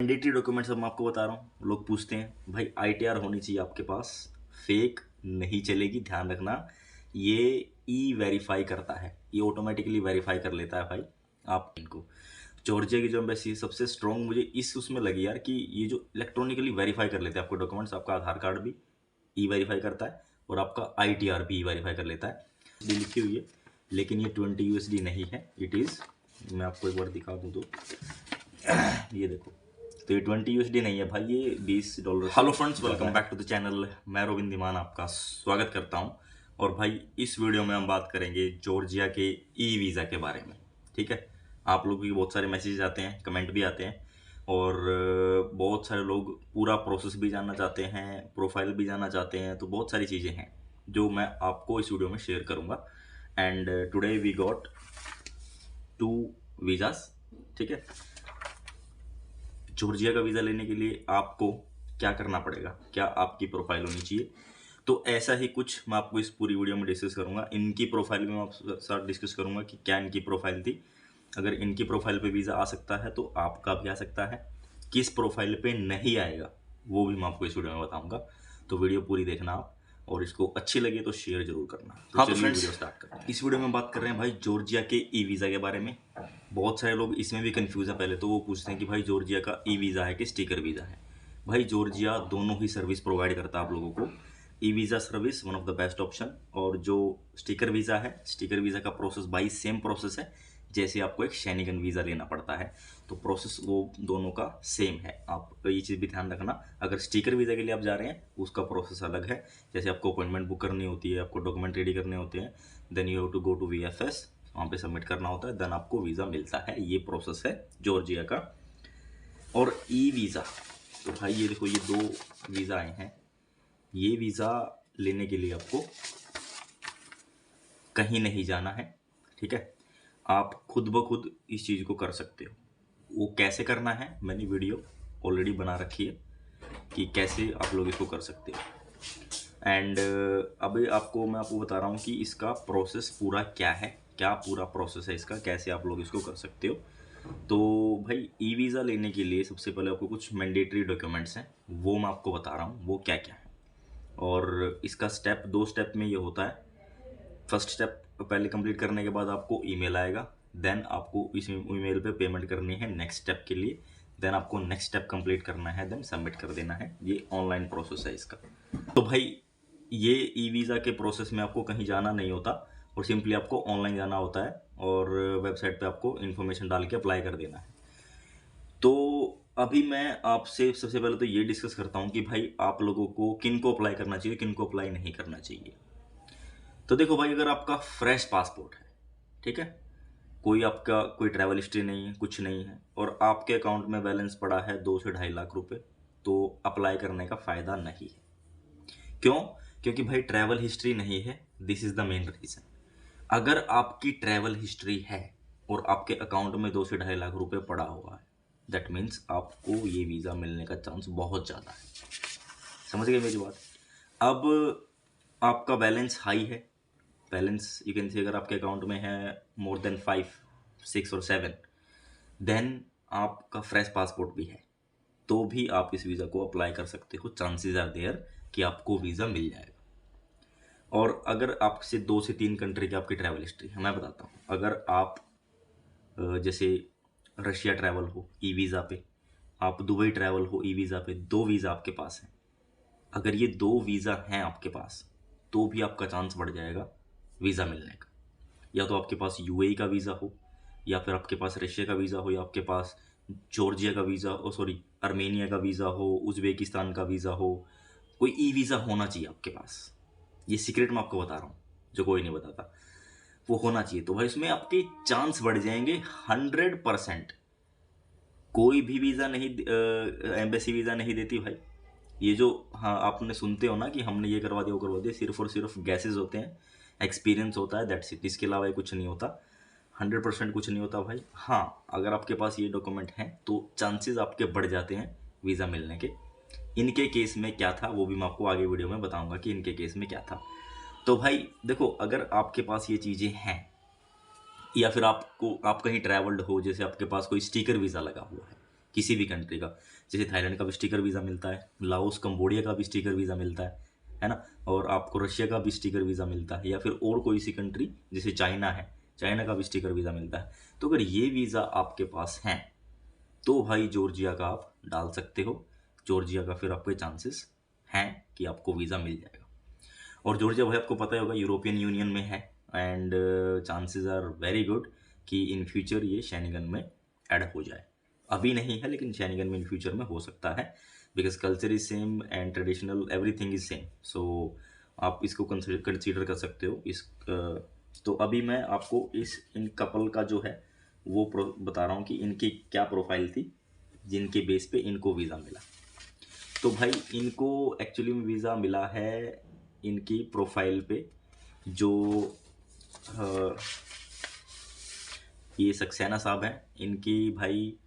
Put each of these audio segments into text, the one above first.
Mandatory documents अब मैं आपको बता रहा हूँ। लोग पूछते हैं भाई आईटीआर होनी चाहिए आपके पास, फेक नहीं चलेगी, ध्यान रखना। ये ई वेरीफाई करता है, ये ऑटोमेटिकली वेरीफाई कर लेता है भाई आप इनको। जॉर्जिया की जो एम्बेसी सबसे स्ट्रॉन्ग मुझे इस उसमें लगी यार कि ये जो इलेक्ट्रॉनिकली वेरीफाई कर लेते हैं आपको डॉक्यूमेंट्स, आपका आधार कार्ड भी ई वेरीफाई करता है और आपका आईटीआर भी ई वेरीफाई कर लेता है। ये लिखी हुई है, लेकिन ये 20 यूएसडी नहीं है, इट इज़, मैं आपको एक बार दिखा दूँ तो ये देखो, तो ये 20 यूएसडी नहीं है भाई, ये $20। Hello friends, welcome back to the channel. मैं रोबिन धीमान आपका स्वागत करता हूं। और भाई इस वीडियो में हम बात करेंगे जॉर्जिया के ई वीज़ा के बारे में। ठीक है, आप लोगों की बहुत सारे मैसेज आते हैं, कमेंट भी आते हैं, और बहुत सारे लोग पूरा प्रोसेस भी जानना चाहते हैं, प्रोफाइल भी जानना चाहते हैं। तो बहुत सारी चीज़ें हैं जो मैं आपको इस वीडियो में शेयर करूँगा। And today we got 2 visas. ठीक है, जॉर्जिया का वीज़ा लेने के लिए आपको क्या करना पड़ेगा, क्या आपकी प्रोफाइल होनी चाहिए, तो ऐसा ही कुछ मैं आपको इस पूरी वीडियो में डिस्कस करूंगा। इनकी प्रोफाइल में मैं आपके साथ डिस्कस करूंगा कि क्या इनकी प्रोफाइल थी, अगर इनकी प्रोफाइल पे वीज़ा आ सकता है तो आपका भी आ सकता है, किस प्रोफाइल पे नहीं आएगा वो भी मैं आपको इस वीडियो में बताऊंगा। तो वीडियो पूरी देखना आप, और इसको अच्छी लगे तो शेयर जरूर करना। हाँ तो फ्रेंड्स, वीडियो स्टार्ट करते हैं। इस वीडियो में बात कर रहे हैं भाई जॉर्जिया के ई वीज़ा के बारे में। बहुत सारे लोग इसमें भी कंफ्यूज है। पहले तो वो पूछते हैं कि भाई जॉर्जिया का ई वीज़ा है कि स्टिकर वीज़ा है। भाई जॉर्जिया दोनों ही सर्विस प्रोवाइड करता है आप लोगों को। E visa service one of the best option, और जो स्टिकर वीज़ा है, स्टिकर वीज़ा का प्रोसेस भाई सेम प्रोसेस है जैसे आपको एक शेनिगन वीज़ा लेना पड़ता है, तो प्रोसेस वो दोनों का सेम है। आप ये चीज़ भी ध्यान रखना, अगर स्टिकर वीज़ा के लिए आप जा रहे हैं उसका प्रोसेस अलग है। जैसे आपको अपॉइंटमेंट बुक करनी होती है, आपको डॉक्यूमेंट रेडी करने होते हैं, then you have to go to VFS, वहाँ पे सबमिट करना होता है, देन आपको वीज़ा मिलता है। ये प्रोसेस है जॉर्जिया का। और ई वीज़ा, तो भाई ये देखो, ये 2 वीज़ा आए हैं। ये वीज़ा लेने के लिए आपको कहीं नहीं जाना है। ठीक है, आप खुद ब खुद इस चीज़ को कर सकते हो। वो कैसे करना है मैंने वीडियो ऑलरेडी बना रखी है कि कैसे आप लोग इसको कर सकते हो। एंड अभी मैं आपको बता रहा हूँ कि इसका प्रोसेस पूरा क्या है, क्या पूरा प्रोसेस है इसका, कैसे आप लोग इसको कर सकते हो। तो भाई ई वीज़ा लेने के लिए सबसे पहले आपको कुछ मैंडेटरी डॉक्यूमेंट्स हैं, वो मैं आपको बता रहा हूँ वो क्या क्या है। और इसका स्टेप 2 स्टेप में ये होता है। फर्स्ट स्टेप पहले कंप्लीट करने के बाद आपको ईमेल आएगा, देन आपको इस ईमेल पे पेमेंट करनी है नेक्स्ट स्टेप के लिए, देन आपको नेक्स्ट स्टेप कंप्लीट करना है, देन सबमिट कर देना है। ये ऑनलाइन प्रोसेस है इसका। तो भाई ये ई वीज़ा के प्रोसेस में आपको कहीं जाना नहीं होता, और सिंपली आपको ऑनलाइन जाना होता है और वेबसाइट पे आपको इन्फॉर्मेशन डाल के अप्लाई कर देना है। तो अभी मैं आपसे सबसे पहले तो ये डिस्कस करता हूँ कि भाई आप लोगों को किन को अप्लाई करना चाहिए, किन को अप्लाई नहीं करना चाहिए। तो देखो भाई, अगर आपका फ्रेश पासपोर्ट है, ठीक है, कोई आपका कोई ट्रैवल हिस्ट्री नहीं है, कुछ नहीं है, और आपके अकाउंट में बैलेंस पड़ा है 2 से 2.5 लाख रुपए, तो अप्लाई करने का फ़ायदा नहीं है। क्यों? क्योंकि भाई ट्रैवल हिस्ट्री नहीं है, this is the main reason. अगर आपकी ट्रैवल हिस्ट्री है और आपके अकाउंट में 2 से 2.5 लाख रुपए पड़ा हुआ है, दैट मीन्स आपको ये वीज़ा मिलने का चांस बहुत ज़्यादा है। समझ गए मेरी बात? अब आपका बैलेंस हाई है, बैलेंस यू कैन सी, अगर आपके अकाउंट में है मोर देन 5, 6 और 7, देन आपका फ्रेश पासपोर्ट भी है, तो भी आप इस वीज़ा को अप्लाई कर सकते हो। चांसेस आर देयर कि आपको वीज़ा मिल जाएगा। और अगर आपसे 2 से 3 कंट्री की आपकी ट्रैवल हिस्ट्री है, मैं बताता हूँ। अगर आप जैसे रशिया ट्रैवल हो ई वीज़ा पे, आप दुबई ट्रैवल हो ई वीज़ा पे, 2 वीज़ा आपके पास हैं, अगर ये 2 वीज़ा हैं आपके पास, तो भी आपका चांस बढ़ जाएगा वीज़ा मिलने का। या तो आपके पास यूएई का वीज़ा हो, या फिर आपके पास रशिया का वीज़ा हो, या आपके पास जॉर्जिया का वीज़ा आर्मेनिया का वीज़ा हो, उज़्बेकिस्तान का वीज़ा हो, कोई ई वीज़ा होना चाहिए आपके पास। ये सीक्रेट मैं आपको बता रहा हूँ, जो कोई नहीं बताता, वो होना चाहिए। तो भाई इसमें आपके चांस बढ़ जाएंगे 100%। कोई भी वीज़ा नहीं, एम्बेसी वीज़ा नहीं देती भाई। ये जो, हाँ, आपने सुनते हो ना कि हमने ये करवा दिया वो करवा दिया, सिर्फ और सिर्फ गैसेज होते हैं, एक्सपीरियंस होता है, दैट्स इट। इसके अलावा ये कुछ नहीं होता, 100% कुछ नहीं होता भाई। हाँ, अगर आपके पास ये डॉक्यूमेंट हैं तो चांसेस आपके बढ़ जाते हैं वीज़ा मिलने के। इनके केस में क्या था वो भी मैं आपको आगे वीडियो में बताऊंगा कि इनके केस में क्या था। तो भाई देखो, अगर आपके पास ये चीज़ें हैं, या फिर आप कहीं ट्रैवल्ड हो, जैसे आपके पास कोई स्टिकर वीज़ा लगा हुआ है, किसी भी कंट्री का। जैसे थाईलैंड का भी स्टिकर वीज़ा मिलता है, लाओस कंबोडिया का भी स्टिकर वीज़ा मिलता है ना, और आपको रशिया का भी स्टिकर वीज़ा मिलता है, या फिर और कोई सी कंट्री जैसे चाइना है, चाइना का भी स्टिकर वीज़ा मिलता है। तो अगर ये वीज़ा आपके पास हैं तो भाई जॉर्जिया का आप डाल सकते हो। जॉर्जिया का फिर आपके चांसेस हैं कि आपको वीज़ा मिल जाएगा। और जॉर्जिया भाई आपको पता ही होगा यूरोपियन यूनियन में है, and chances are very good कि इन फ्यूचर ये शेंगन में ऐड हो जाए। अभी नहीं है लेकिन शेंगन में इन फ्यूचर में हो सकता है, because culture is same and traditional everything is same. So आप इसको कंसीडर कर सकते हो इस तो अभी मैं आपको इन कपल का जो है वो बता रहा हूँ कि इनकी क्या प्रोफाइल थी जिनके बेस पे इनको वीज़ा मिला। तो भाई इनको एक्चुअली में वीज़ा मिला है इनकी प्रोफाइल पे जो ये सक्सेना साहब हैं, इनकी भाई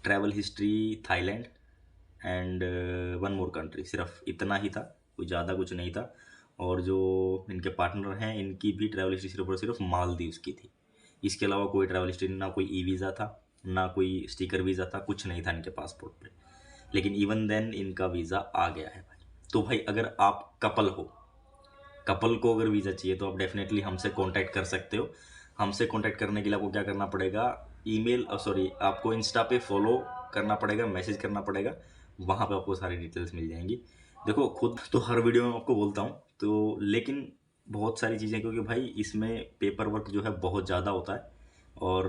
travel history Thailand and one more country, सिर्फ इतना ही था, कोई ज़्यादा कुछ नहीं था। और जो इनके पार्टनर हैं इनकी भी ट्रैवल हिस्ट्री सिर्फ और सिर्फ मालदीव्स की थी। इसके अलावा कोई ट्रैवल हिस्ट्री, ना कोई ई वीज़ा था, ना कोई स्टिकर वीज़ा था, कुछ नहीं था इनके पासपोर्ट पे। लेकिन इवन देन इनका वीज़ा आ गया है भाई। तो भाई अगर आप कपल हो, कपल को अगर वीज़ा चाहिए तो आप डेफिनेटली हमसे कांटेक्ट कर सकते हो। हमसे कांटेक्ट करने के लिए आपको क्या करना पड़ेगा, ईमेल सॉरी आपको इंस्टा पे फॉलो करना पड़ेगा, मैसेज करना पड़ेगा, वहाँ पे आपको सारी डिटेल्स मिल जाएंगी। देखो खुद तो हर वीडियो में आपको बोलता हूँ तो, लेकिन बहुत सारी चीज़ें, क्योंकि भाई इसमें पेपर वर्क जो है बहुत ज़्यादा होता है, और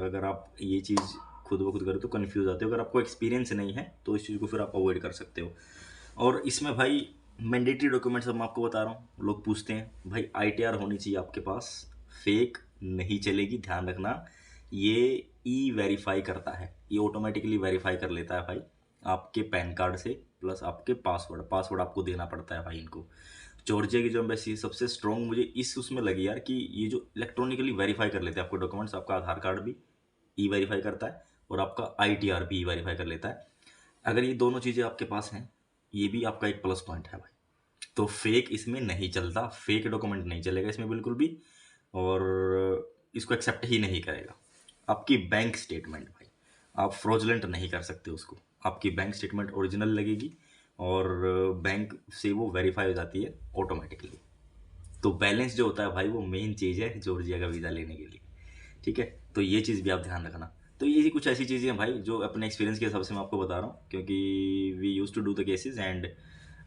अगर आप ये चीज़ खुद ब खुद करो तो कन्फ्यूज़ आते हो। अगर आपको एक्सपीरियंस नहीं है तो इस चीज़ को फिर आप अवॉइड कर सकते हो। और इसमें भाई मैंडेटरी डॉक्यूमेंट्स मैं आपको बता रहा हूँ, लोग पूछते हैं भाई ITR होनी चाहिए आपके पास, फेक नहीं चलेगी, ध्यान रखना। ये ई वेरीफाई करता है, ये ऑटोमेटिकली वेरीफाई कर लेता है भाई आपके पैन कार्ड से, प्लस आपके पासवर्ड आपको देना पड़ता है भाई इनको। जॉर्जिया की जो एम्बेसी सबसे स्ट्रॉन्ग मुझे इस उसमें लगी यार, कि ये जो इलेक्ट्रॉनिकली वेरीफाई कर लेते हैं आपको डॉक्यूमेंट्स, आपका आधार कार्ड भी ई वेरीफाई करता है और आपका ITR भी ई वेरीफाई कर लेता है। अगर ये दोनों चीज़ें आपके पास हैं, ये भी आपका एक प्लस पॉइंट है भाई। तो फेक इसमें नहीं चलता, फेक डॉक्यूमेंट नहीं चलेगा इसमें बिल्कुल भी, और इसको एक्सेप्ट ही नहीं करेगा। आपकी बैंक स्टेटमेंट भाई, आप फ्रॉडलेंट नहीं कर सकते उसको, आपकी बैंक स्टेटमेंट ओरिजिनल लगेगी और बैंक से वो वेरीफाई हो जाती है ऑटोमेटिकली। तो बैलेंस जो होता है भाई वो मेन चीज़ है जॉर्जिया का वीज़ा लेने के लिए, ठीक है। तो ये चीज़ भी आप ध्यान रखना। तो ये कुछ ऐसी चीज़ें हैं भाई जो अपने एक्सपीरियंस के हिसाब से मैं आपको बता रहा हूँ, क्योंकि we use to do the cases, and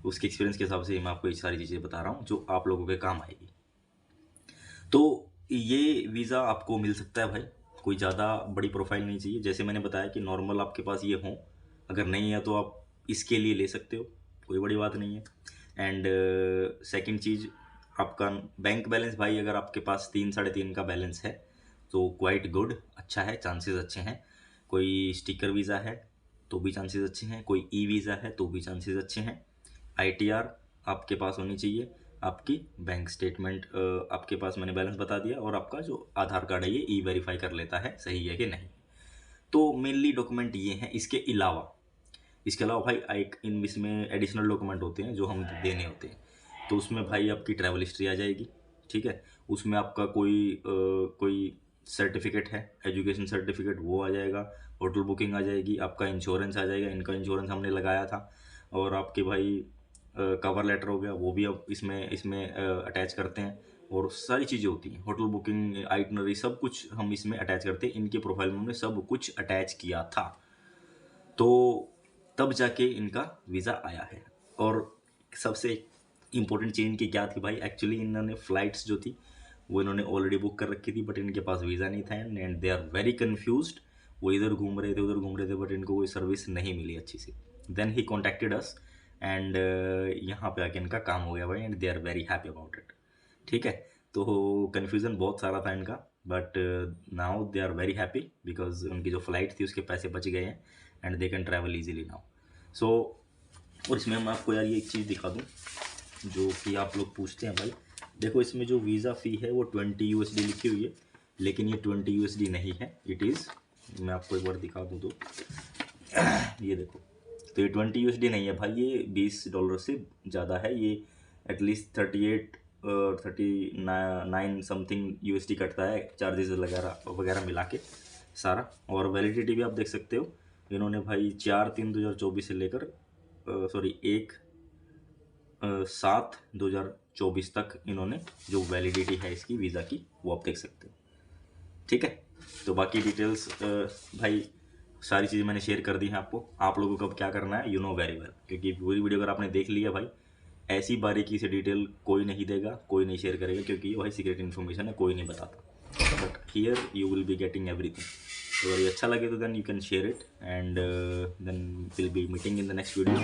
उसके एक्सपीरियंस के हिसाब से मैं आपको ये सारी चीज़ें बता रहा हूँ जो आप लोगों के काम आएगी। तो ये वीज़ा आपको मिल सकता है भाई, कोई ज़्यादा बड़ी प्रोफाइल नहीं चाहिए, जैसे मैंने बताया कि नॉर्मल आपके पास ये हो, अगर नहीं है तो आप इसके लिए ले सकते हो, कोई बड़ी बात नहीं है। एंड सेकंड चीज़, आपका बैंक बैलेंस भाई, अगर आपके पास 3-3.5 का बैलेंस है तो क्वाइट गुड, अच्छा है, चांसेस अच्छे हैं। कोई स्टिकर वीज़ा है तो भी चांसेस अच्छे हैं, कोई ई वीज़ा है तो भी चांसेस अच्छे हैं। ITR आपके पास होनी चाहिए, आपकी बैंक स्टेटमेंट आपके पास, मैंने बैलेंस बता दिया, और आपका जो आधार कार्ड है ये ई वेरीफाई कर लेता है सही है कि नहीं। तो मेनली डॉक्यूमेंट ये हैं। इसके अलावा भाई एक इन इसमें एडिशनल डॉक्यूमेंट होते हैं जो हम देने होते हैं। तो उसमें भाई आपकी ट्रैवल हिस्ट्री आ जाएगी, ठीक है। उसमें आपका कोई सर्टिफिकेट है, एजुकेशन सर्टिफिकेट, वो आ जाएगा। होटल बुकिंग आ जाएगी, आपका इंश्योरेंस आ जाएगा, इनका इंश्योरेंस हमने लगाया था, और आपके भाई कवर लेटर हो गया, वो भी अब इसमें अटैच करते हैं। और सारी चीज़ें होती हैं, होटल बुकिंग, आइटनरी, सब कुछ हम इसमें अटैच करते हैं। इनके प्रोफाइल में हमने सब कुछ अटैच किया था, तो तब जाके इनका वीज़ा आया है। और सबसे इम्पोर्टेंट चीज़ इनकी क्या थी भाई, एक्चुअली इन्होंने फ़्लाइट्स जो थी वो इन्होंने ऑलरेडी बुक कर रखी थी, बट इनके पास वीज़ा नहीं था, and they are very confused. वो इधर घूम रहे थे उधर घूम रहे थे, बट इनको कोई सर्विस नहीं मिली अच्छी सी। Then he contacted us, and यहाँ पे आके इनका काम हो गया भाई, and they are very happy about it, ठीक है। तो कन्फ्यूज़न बहुत सारा था इनका, but now they are very happy because उनकी जो फ़्लाइट थी उसके पैसे बच गए हैं, and they can travel easily now. So और इसमें मैं आपको यार ये एक चीज़ दिखा दूँ जो कि आप लोग पूछते हैं भाई। देखो इसमें जो वीज़ा फ़ी है वो 20 USD लिखी हुई है, लेकिन ये 20 USD नहीं है, इट इज़, मैं आपको एक बार दिखा दूँ तो ये देखो, तो ये 20 USD नहीं है भाई, ये $20 से ज़्यादा है। ये एटलीस्ट 38 39 समथिंग USD कटता है, चार्जेस वगैरह वगैरह मिला के सारा। और वैलिडिटी भी आप देख सकते हो, इन्होंने भाई 4/3/2024 से लेकर 1/7/2024 तक इन्होंने जो वैलिडिटी है इसकी वीज़ा की वो आप देख सकते हो। ठीक है, तो बाकी डिटेल्स भाई सारी चीज़ें मैंने शेयर कर दी हैं आपको। आप लोगों को अब क्या करना है, यू नो वेरी वेल, क्योंकि पूरी वीडियो अगर आपने देख लिया भाई, ऐसी बारीकी से डिटेल कोई नहीं देगा, कोई नहीं शेयर करेगा, क्योंकि ये भाई सीक्रेट इन्फॉर्मेशन है, कोई नहीं बताता। But here you will be getting everything. तो अगर ये अच्छा लगे तो then you can share it, and then will be meeting in the next video.